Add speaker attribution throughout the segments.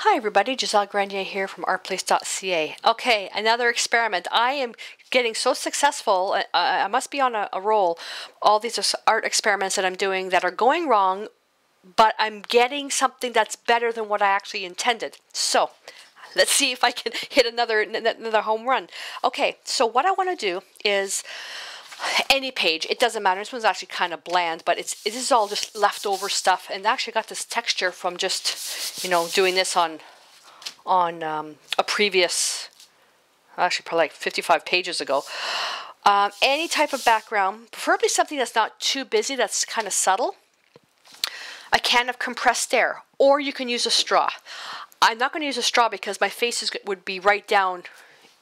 Speaker 1: Hi everybody, Gisele Grenier here from artplace.ca. Okay, another experiment. I am getting so successful, I must be on a roll. All these are art experiments that I'm doing that are going wrong, but I'm getting something that's better than what I actually intended. So, let's see if I can hit another home run. Okay, so what I want to do is any page, it doesn't matter. This one's actually kind of bland, but it is all just leftover stuff, and actually got this texture from just, you know, doing this on a previous, actually probably like 55 pages ago. Any type of background, preferably something that's not too busy, that's kind of subtle. A can of compressed air, or you can use a straw. I'm not going to use a straw because my face would be right down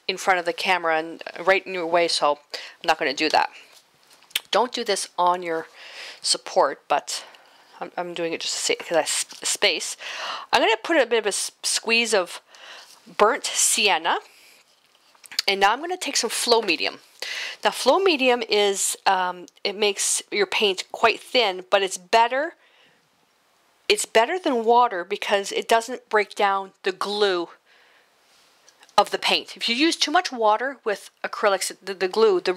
Speaker 1: in front of the camera and right in your way, so I'm not going to do that. Don't do this on your support, but I'm doing it just to see because I have space. I'm going to put a bit of a squeeze of burnt sienna, and now I'm going to take some flow medium. Now flow medium is, it makes your paint quite thin, but it's better than water because it doesn't break down the glue of the paint. If you use too much water with acrylics, the glue, the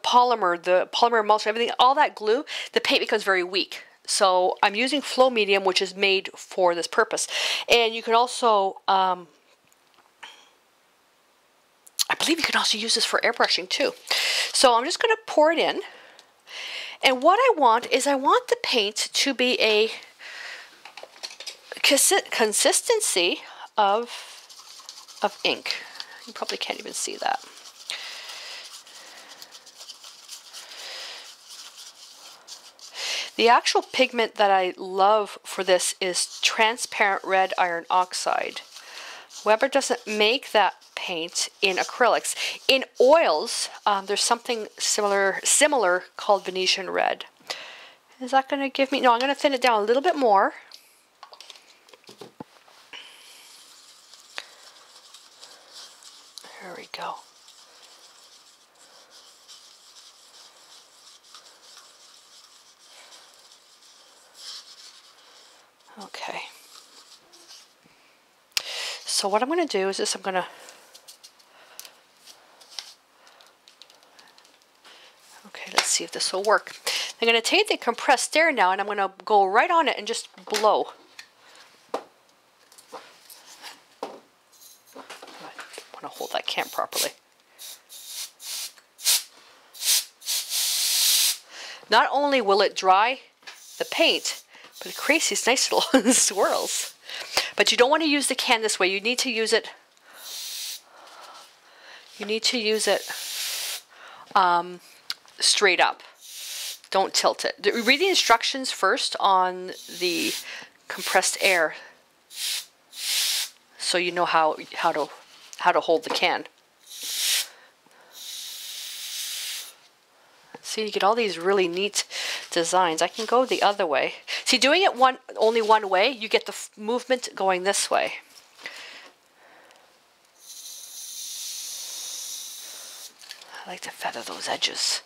Speaker 1: polymer emulsion, everything, all that glue, the paint becomes very weak. So I'm using flow medium, which is made for this purpose. And you can also, I believe you can also use this for airbrushing too. So I'm just going to pour it in. And what I want is I want the paint to be a consistency of ink. You probably can't even see that. The actual pigment that I love for this is transparent red iron oxide. Weber doesn't make that paint in acrylics. In oils, there's something similar called Venetian red. Is that going to give me... No, I'm going to thin it down a little bit more. There we go. Okay. So what I'm going to do is this, I'm going to... Okay, let's see if this will work. I'm going to take the compressed air now and I'm going to go right on it and just blow. I want to hold that can properly. Not only will it dry the paint, but it creates these nice little swirls. But you don't want to use the can this way. You need to use it. You need to use it straight up. Don't tilt it. Read the instructions first on the compressed air, so you know how to hold the can. See, you get all these really neat designs. I can go the other way. See, doing it only one way, you get the movement going this way. I like to feather those edges.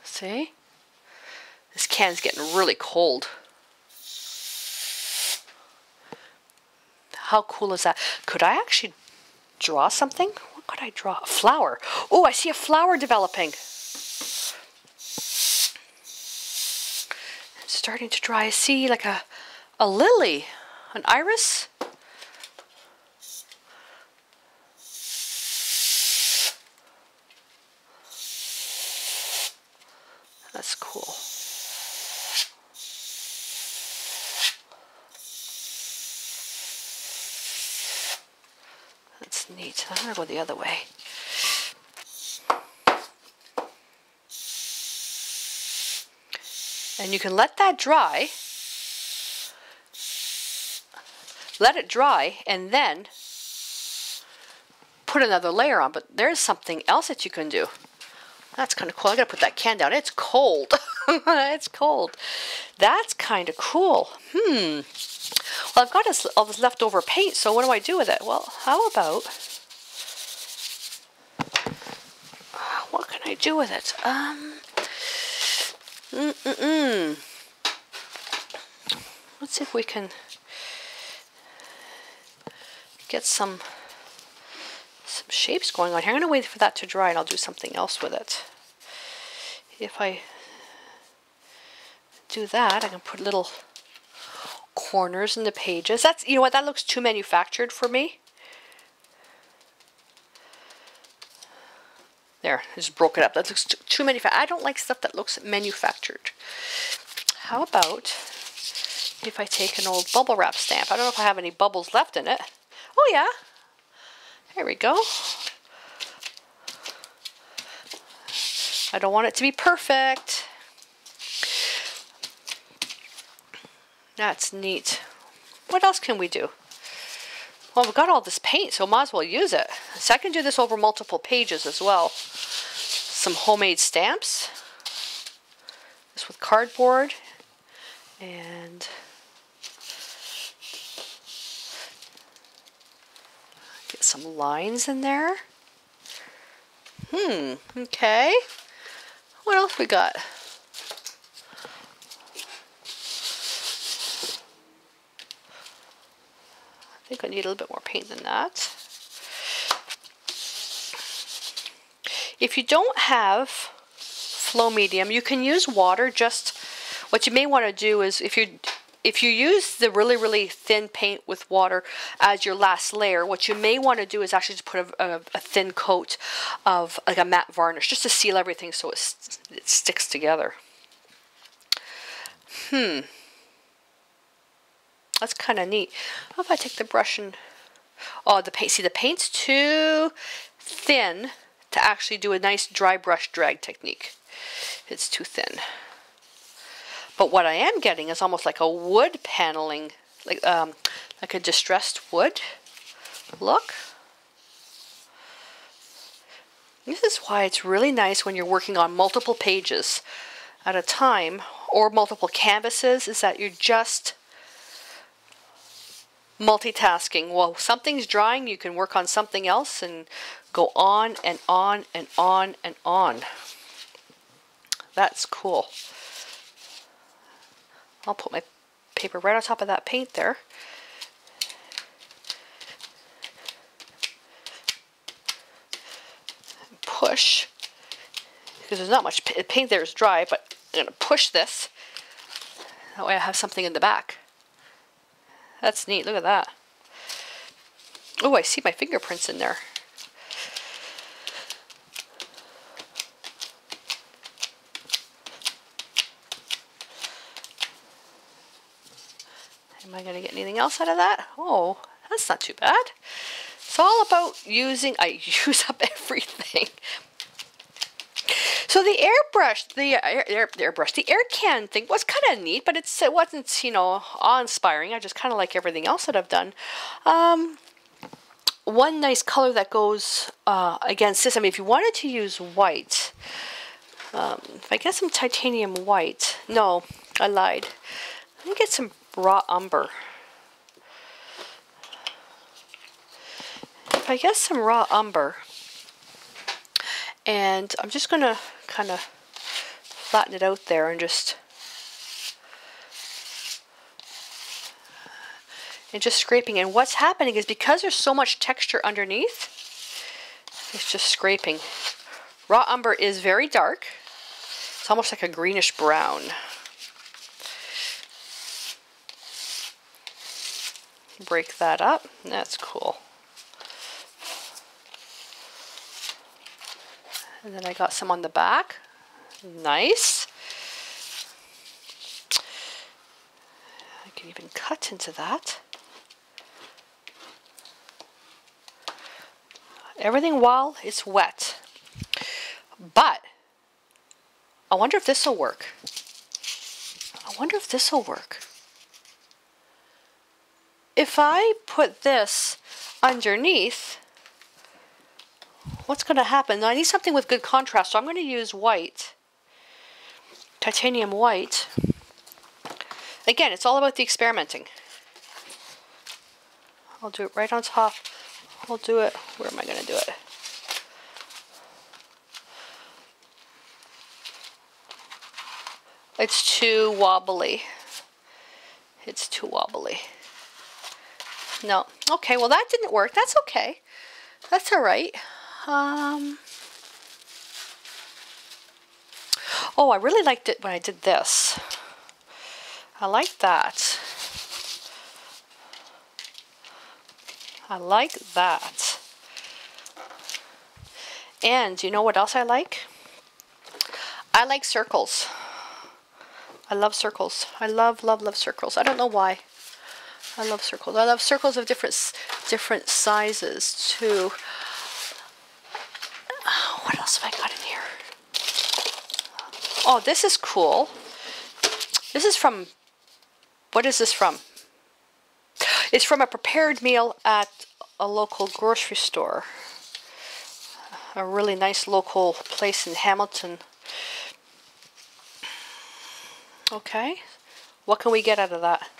Speaker 1: See? This can's getting really cold. How cool is that? Could I actually draw something? What could I draw? A flower. Oh, I see a flower developing. It's starting to dry. I see like a lily, an iris. That's cool. That's neat. I'm going to go the other way. And you can let that dry. Let it dry and then put another layer on. But there's something else that you can do. That's kind of cool. I gotta put that can down. It's cold. It's cold. That's kind of cool. Well, I've got all this leftover paint, so what do I do with it? Well, how about... What can I do with it? Let's see if we can get some shapes going on here. I'm going to wait for that to dry and I'll do something else with it. If I do that, I can put little corners in the pages. That's, you know what, that looks too manufactured for me. There, I just broke it up. That looks too manufactured. I don't like stuff that looks manufactured. How about if I take an old bubble wrap stamp? I don't know if I have any bubbles left in it. Oh yeah, there we go. I don't want it to be perfect. That's neat. What else can we do? Well, we've got all this paint, so might as well use it. So I can do this over multiple pages as well. Some homemade stamps. This with cardboard. And get some lines in there. Okay. What else we got? I think I need a little bit more paint than that. If you don't have flow medium, you can use water. Just what you may want to do is if you use the really thin paint with water as your last layer, what you may want to do is actually just put a thin coat of like a matte varnish just to seal everything so it sticks together. That's kind of neat. How if I take the brush and, oh, the paint, see the paint's too thin to actually do a nice dry brush drag technique. It's too thin. But what I am getting is almost like a wood paneling, like a distressed wood look. This is why it's really nice when you're working on multiple pages at a time or multiple canvases, is that you're just multitasking. While something's drying, you can work on something else and go on and on and on and on. That's cool. I'll put my paper right on top of that paint there. And push, because there's not much paint there is dry, but I'm going to push this. That way I have something in the back. That's neat, look at that. Oh, I see my fingerprints in there. Am I going to get anything else out of that? Oh, that's not too bad. It's all about using, I use up everything. So the airbrush, the air can thing was kind of neat, but it wasn't, you know, awe-inspiring. I just kind of like everything else that I've done. One nice color that goes against this, I mean, if you wanted to use white, if I get some titanium white, no, I lied. Let me get some raw umber. If I get some raw umber, and I'm just going to kind of flatten it out there and just scraping. And what's happening is because there's so much texture underneath, it's just scraping. Raw umber is very dark. It's almost like a greenish brown. Break that up. That's cool. And then I got some on the back. Nice. I can even cut into that. Everything while it's wet. But I wonder if this will work. I wonder if this will work. If I put this underneath, what's going to happen? Now I need something with good contrast, so I'm going to use white, titanium white. Again, it's all about the experimenting. I'll do it right on top. I'll do it, where am I going to do it? It's too wobbly. It's too wobbly. No. Okay, well that didn't work. That's okay. That's all right. Oh, I really liked it when I did this. I like that. I like that. And you know what else I like? I like circles. I love circles. I love, love, love circles. I don't know why. I love circles. I love circles of different sizes too. What else have I got in here? Oh, this is cool. This is from, what is this from? It's from a prepared meal at a local grocery store. A really nice local place in Hamilton. Okay, what can we get out of that?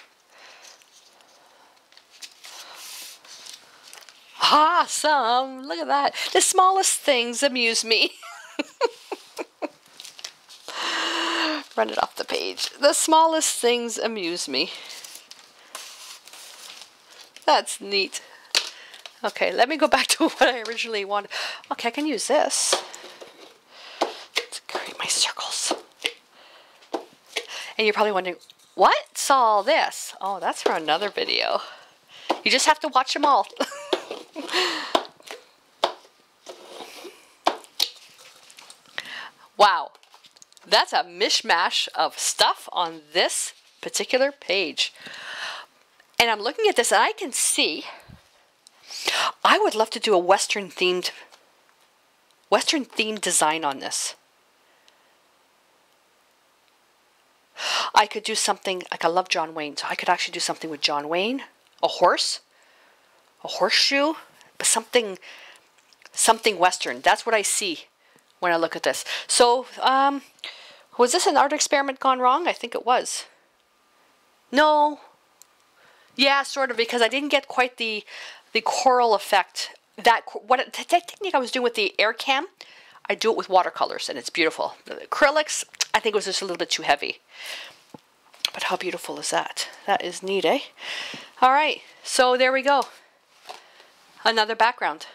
Speaker 1: Awesome! Look at that. The smallest things amuse me. Run it off the page. The smallest things amuse me. That's neat. Okay, let me go back to what I originally wanted. Okay, I can use this to create my circles. And you're probably wondering, what's all this? Oh, that's for another video. You just have to watch them all. Wow, that's a mishmash of stuff on this particular page. And I'm looking at this and I can see, I would love to do a Western themed design on this. I could do something, like I love John Wayne, so I could actually do something with John Wayne, a horse, a horseshoe, but something Western. That's what I see when I look at this. So, was this an art experiment gone wrong? I think it was. No. Yeah, sort of, because I didn't get quite the coral effect. The technique I was doing with the air cam, I do it with watercolors, and it's beautiful. The acrylics, I think it was just a little bit too heavy. But how beautiful is that? That is neat, eh? All right, so there we go. Another background.